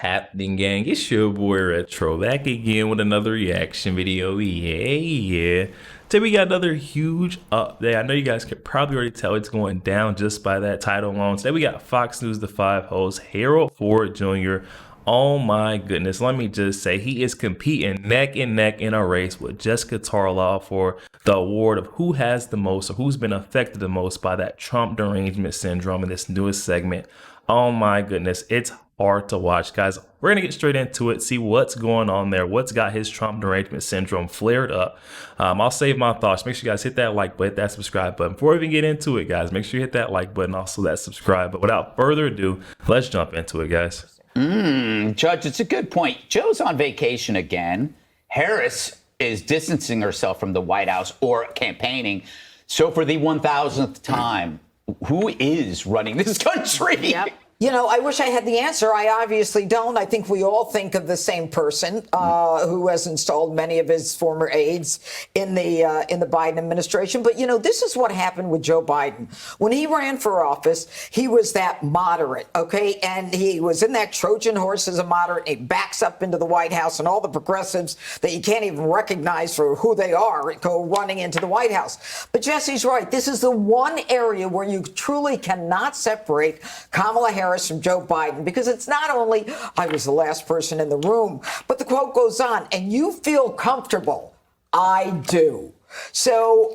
happening, gang? It's your boy Retro back again with another reaction video. Yeah. Today we got another huge update. I know you guys could probably already tell it's going down just by that title alone. Today we got Fox News The Five host Harold Ford Jr. Oh my goodness, let me just say he is competing neck and neck in a race with Jessica Tarlow for the award of who has the most or who's been affected the most by that Trump derangement syndrome in this newest segment. Oh my goodness, it's hard to watch, guys. We're gonna get straight into it, see what's going on there, what's got his Trump derangement syndrome flared up. I'll save my thoughts. Make sure you guys hit that like button, that subscribe button. Before we even get into it, guys, make sure you hit that like button, also that subscribe. But without further ado, let's jump into it, guys. Judge, it's a good point. Joe's on vacation again. Harris is distancing herself from the White House or campaigning. So for the 1000th time, who is running this country? Yep. You know, I wish I had the answer. I obviously don't. I think we all think of the same person who has installed many of his former aides in the Biden administration. But, you know, this is what happened with Joe Biden. When he ran for office, he was that moderate, okay? And he was in that Trojan horse as a moderate. He backs up into the White House, and all the progressives that you can't even recognize for who they are go running into the White House. But Jesse's right. This is the one area where you truly cannot separate Kamala Harris from Joe Biden, because it's not only I was the last person in the room, but the quote goes on, and you feel comfortable. I do. So,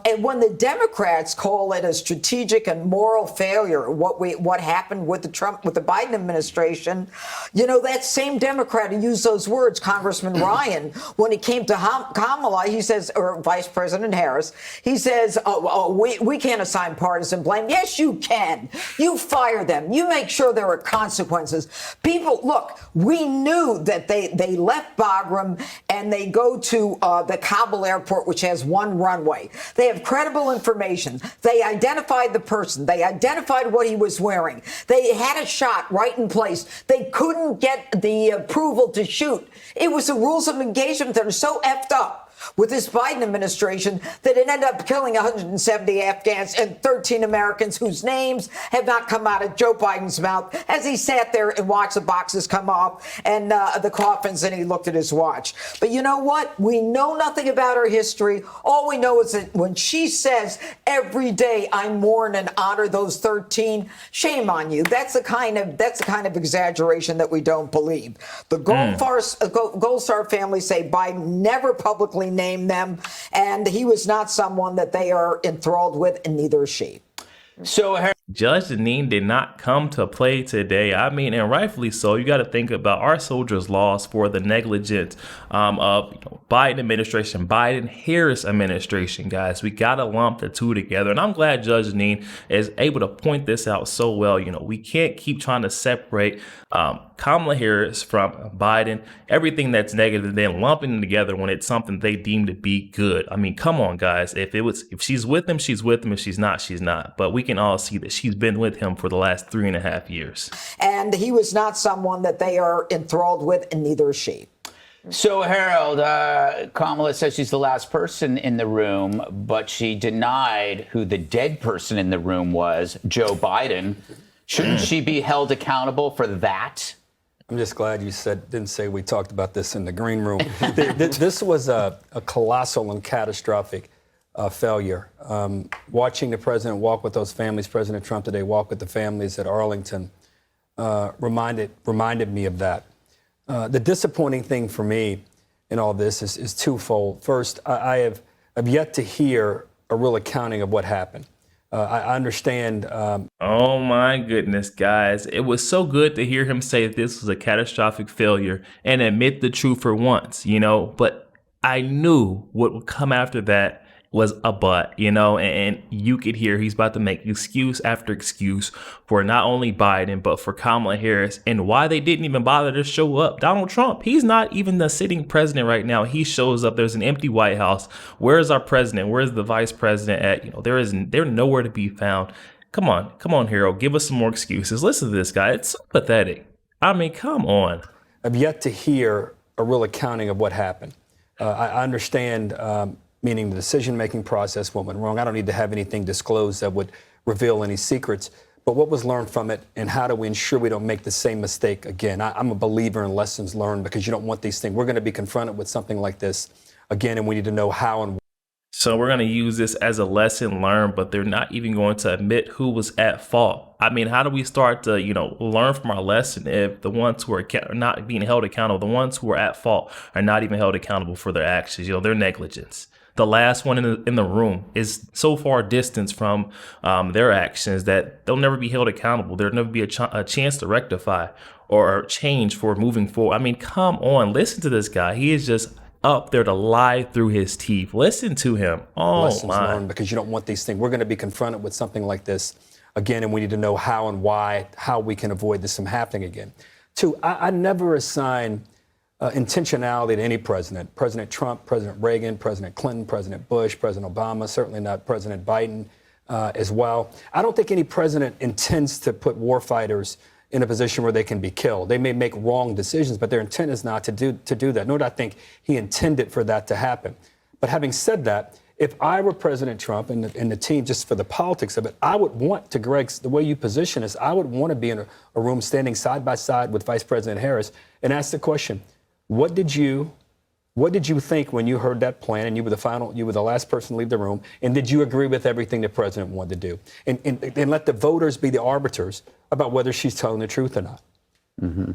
and when the Democrats call it a strategic and moral failure, what happened with the Biden administration, you know, that same Democrat who used those words, Congressman Ryan, when it came to Kamala, he says, or Vice President Harris, he says, we can't assign partisan blame. Yes, you can. You fire them. You make sure there are consequences. People, look, we knew that they left Bagram and they go to the Kabul airport, which has one runway. They have credible information. They identified the person. They identified what he was wearing. They had a shot right in place. They couldn't get the approval to shoot. It was the rules of engagement that are so effed up with this Biden administration that it ended up killing 170 Afghans and 13 Americans whose names have not come out of Joe Biden's mouth as he sat there and watched the boxes come off and the coffins, and he looked at his watch. But you know what? We know nothing about her history. All we know is that when she says every day I mourn and honor those 13, shame on you. That's the kind of exaggeration that we don't believe. The Gold Star family say Biden never publicly named them, and he was not someone that they are enthralled with, and neither is she. So Judge Janine did not come to play today. I mean, and rightfully so. You got to think about our soldiers lost for the negligence of Biden administration, Biden-Harris administration, guys. We got to lump the two together. And I'm glad Judge Janine is able to point this out so well. You know, we can't keep trying to separate Kamala Harris from Biden, everything that's negative, and then lumping them together when it's something they deem to be good. I mean, come on, guys. If she's with him, she's with him. If she's not, she's not. But we can all see that she's been with him for the last 3.5 years. And he was not someone that they are enthralled with, and neither is she. So, Harold, Kamala says she's the last person in the room, but she denied who the dead person in the room was, Joe Biden. Shouldn't she be held accountable for that? I'm just glad you didn't say we talked about this in the green room. This was a colossal and catastrophic failure. Watching the president walk with those families, President Trump today walk with the families at Arlington, reminded me of that. The disappointing thing for me in all this is twofold. First, I have yet to hear a real accounting of what happened. I understand. Oh my goodness, guys. It was so good to hear him say this was a catastrophic failure and admit the truth for once, you know, but I knew what would come after that was a but, you know, and you could hear he's about to make excuse after excuse for not only Biden, but for Kamala Harris, and why they didn't even bother to show up. Donald Trump, he's not even the sitting president right now. He shows up. There's an empty White House. Where's our president? Where's the vice president at? You know, they're nowhere to be found. Come on, Harold, give us some more excuses. Listen to this guy. It's so pathetic. I mean, come on. I've yet to hear a real accounting of what happened. I understand, meaning the decision-making process, what went wrong. I don't need to have anything disclosed that would reveal any secrets. but what was learned from it, and how do we ensure we don't make the same mistake again? I'm a believer in lessons learned, because you don't want these things. We're going to be confronted with something like this again, and we need to know how and So we're going to use this as a lesson learned, but they're not even going to admit who was at fault. I mean, how do we start to, learn from our lesson if the ones who are not being held accountable, the ones who are at fault are not even held accountable for their actions, their negligence? The last one in the room is so far distanced from their actions that they'll never be held accountable. There'll never be a chance to rectify or change for moving forward. I mean, come on, listen to this guy. He is just up there to lie through his teeth. Listen to him. Oh, lessons my. learned, because you don't want these things. We're going to be confronted with something like this again, and we need to know how and why, how we can avoid this from happening again. Two, I never assign intentionality to any president. President Trump, President Reagan, President Clinton, President Bush, President Obama, certainly not President Biden as well. I don't think any president intends to put warfighters in a position where they can be killed. They may make wrong decisions, but their intent is not to do that. Nor do I think he intended for that to happen. But having said that, if I were President Trump and the team, just for the politics of it, I would want to, Greg's, the way you position us, I would want to be in a room standing side by side with Vice President Harris and ask the question, what did you think when you heard that plan and you were the last person to leave the room, and did you agree with everything the president wanted to do? And let the voters be the arbiters about whether she's telling the truth or not. Mm-hmm.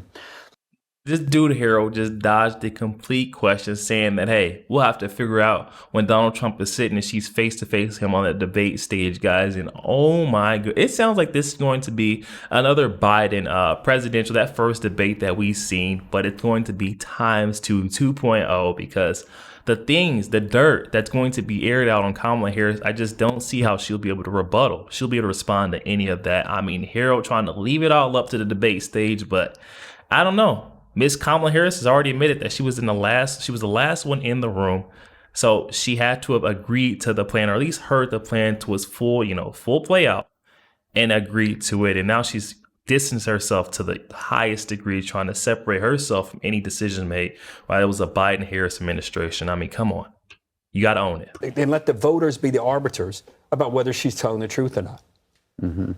This dude, Harold, just dodged the complete question, saying that, hey, we'll have to figure out when Donald Trump is sitting and she's face to face with him on that debate stage, guys. And oh my god, it sounds like this is going to be another Biden presidential, that first debate that we've seen, but it's going to be times 2.0, because the dirt that's going to be aired out on Kamala Harris, I just don't see how she'll be able to rebuttal. She'll be able to respond to any of that. I mean, Harold trying to leave it all up to the debate stage, but I don't know. Miss Kamala Harris has already admitted that she was the last one in the room. So she had to have agreed to the plan, or at least heard the plan to its full play out, and agreed to it. And now she's distanced herself to the highest degree, trying to separate herself from any decision made while it was a Biden-Harris administration. I mean, come on. You got to own it. And let the voters be the arbiters about whether she's telling the truth or not. Mm-hmm.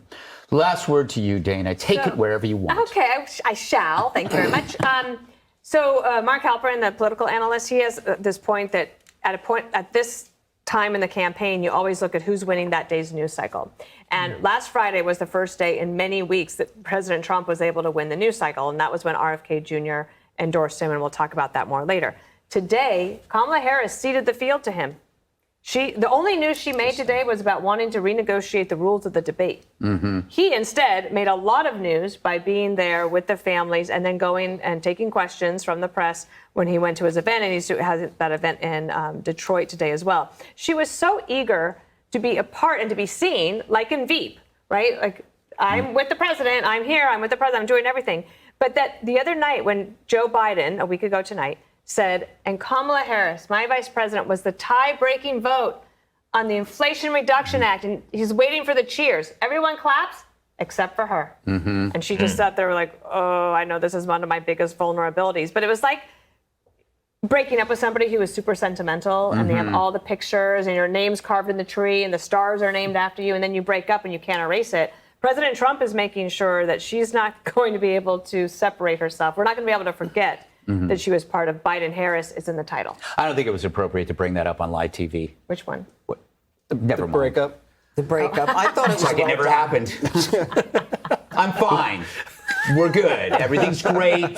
Last word to you, Dana. Take it wherever you want. Okay, I shall. Thank you very much. Mark Halperin, the political analyst, he has this point that at this time in the campaign, you always look at who's winning that day's news cycle. And last Friday was the first day in many weeks that President Trump was able to win the news cycle, and that was when RFK Jr. endorsed him, and we'll talk about that more later. Today, Kamala Harris ceded the field to him. The only news she made today was about wanting to renegotiate the rules of the debate. Mm-hmm. He instead made a lot of news by being there with the families and then going and taking questions from the press when he went to his event, and he has that event in Detroit today as well. She was so eager to be a part and to be seen, like in Veep, right? Like, I'm with the president, I'm here, I'm with the president, I'm doing everything. But that the other night when Joe Biden, a week ago tonight, said, and Kamala Harris, my vice president, was the tie-breaking vote on the Inflation Reduction Act, and he's waiting for the cheers. Everyone claps except for her. Mm-hmm. And she just sat there like, oh, I know this is one of my biggest vulnerabilities. But it was like breaking up with somebody who was super sentimental, and they have all the pictures, and your name's carved in the tree, and the stars are named after you, and then you break up and you can't erase it. President Trump is making sure that she's not going to be able to separate herself. We're not going to be able to forget that she was part of Biden-Harris is in the title. I don't think it was appropriate to bring that up on live TV. Which one? What? Never mind. Breakup. The breakup. I thought it was Like it never happened. I'm fine. We're good. Everything's great.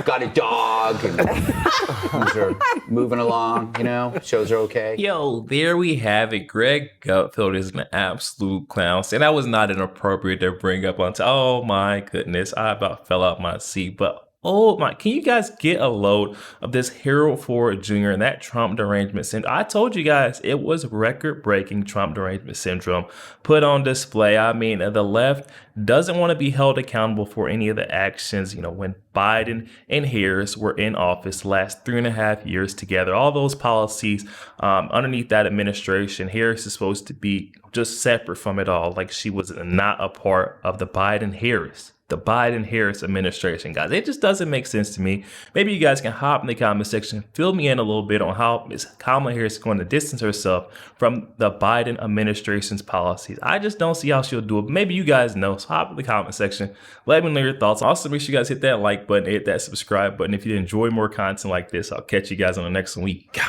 Got a dog. And things are moving along, shows are okay. Yo, there we have it. Greg Gutfeld is an absolute clown. And that was not inappropriate to bring up on. Oh my goodness. I about fell out my seat. But oh my, can you guys get a load of this Harold Ford Jr. and that Trump derangement syndrome? I told you guys it was record-breaking Trump derangement syndrome put on display. I mean, the left doesn't want to be held accountable for any of the actions, when Biden and Harris were in office the last 3.5 years together. All those policies underneath that administration, Harris is supposed to be just separate from it all, like she was not a part of the Biden-Harris the Biden-Harris administration, guys. It just doesn't make sense to me. Maybe you guys can hop in the comment section, fill me in a little bit on how Ms. Kamala Harris is going to distance herself from the Biden administration's policies. I just don't see how she'll do it. Maybe you guys know, so hop in the comment section. Let me know your thoughts. Also, make sure you guys hit that like button, hit that subscribe button. If you enjoy more content like this, I'll catch you guys on the next week.